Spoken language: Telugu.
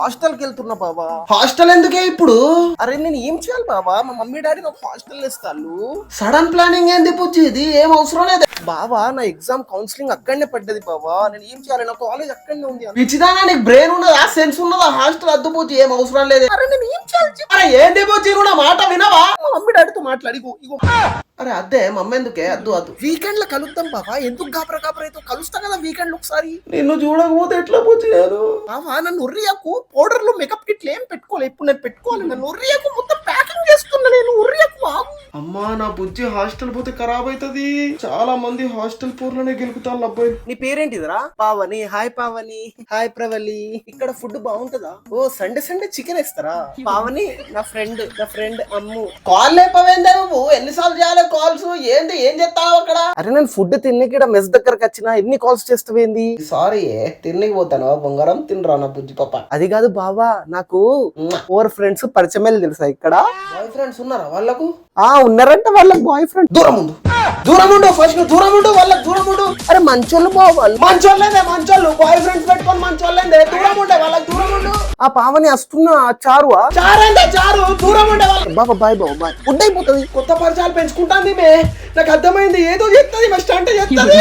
హాస్టల్ కి వెళ్తున్నా బావా. హాస్టల్ ఎందుకే ఇప్పుడు? అరే నేను ఏం చేయాలి బావా? మా మమ్మీ డాడీ నాకు హాస్టల్ ఇస్తాను. సడన్ ప్లానింగ్ ఏంది పుచ్చి? ఇది ఏం అవసరం లేదు బావా. నా ఎగ్జామ్ కౌన్సిలింగ్ అక్కడనే పడ్డది బావా. నేను ఏం చేయాలి? నా కాలేజ్ అక్కడనే ఉంది. పిచ్చిదానా, నీకు బ్రెయిన్ ఉన్నదా, సెన్స్ ఉన్నదా? హాస్టల్ అద్దు పూచి, ఏం అవసరం లేదు. అరే నేను ఏం చేయాలి చెప్పు. అరే ఏంది పూచి, కూడా మాట వినవా? మా మమ్మీ డాడీతో మాట్లాడి ఇగో. అరే అద్దే మమ్మ ఎందుకే? అద్దు అద్దు. వీకెండ్ లో కలుద్దాం బావా. ఎందుకు గాబరా అయితే కలుస్తా కదా వీకెండ్ లో ఒకసారి. నిన్ను చూడకపోతే ఎట్లా పూచి? నేను బావా నన్ను ఉర్రియాకు. పౌడర్ లో మేకప్ కిట్లు ఏం పెట్టుకోవాలి. ఇప్పుడు నేను పెట్టుకోవాలి. నన్ను ఉర్రియాకు, మొత్తం ప్యాకింగ్ చేస్తున్నా నేను. ఉర్రియాకు అమ్మా, నా బుజ్జి హాస్టల్ పోతే ఖరాబ్ అవుతుంది. చాలా మంది హాస్టల్ పూర్లోనే గెలుపుతాను అబ్బాయి. నీ పేరేంటిదిరా? పావని. హాయ్ పావని. హాయ్ ప్రవలి. ఇక్కడ ఫుడ్ బాగుంటుందా? ఓ సండే చికెన్ ఇస్తారా? పావని నా ఫ్రెండ్ అమ్ము. కాల్ లేపవేందే నువ్వు? ఎన్నిసార్లు చేయాలి కాల్స్? ఏంది, ఏం చేస్తావు అక్కడ? అరే నేను ఫుడ్ తిన్నికి మెస్ దగ్గరకు వచ్చిన ఎన్ని కాల్స్ చేస్తావేంది? సారీ, తిన్నికి పోతాను బంగారం. తినరా నా బుజ్జి పాప. అది కాదు బావా, నాకు 4 ఫ్రెండ్స్ పరిచయం తెలుసా ఇక్కడ? బాయ్ ఫ్రెండ్స్ ఉన్నారా వాళ్ళకు? ఉన్నారంట వాళ్ళకి బాయ్ ఫ్రెండ్. దూరం ఉండు ఫస్ట్, దూరం ఉండు వాళ్ళకి, దూరం ఉండు. అరే మంచోళ్ళు బావాలి. మంచోళ్ళేదే, మంచోళ్ళు. బాయ్ ఫ్రెండ్స్ పెట్టుకొని మంచోళ్ళేదే. దూరం ఉండే వాళ్ళకి, దూరం ఉండు. ఆ పావని వస్తున్నా. చారువా? చారంటే చారు, దూరం ఉండే వాళ్ళకి. బాబా బాయ్ బాయ్. ఫుడ్ అయిపోతుంది. కొత్త పరిచయాలు పెంచుకుంటాంది మే. నాకు అర్థమైంది, ఏదో చెప్తుంది, మా స్టంట్ చెప్తుంది.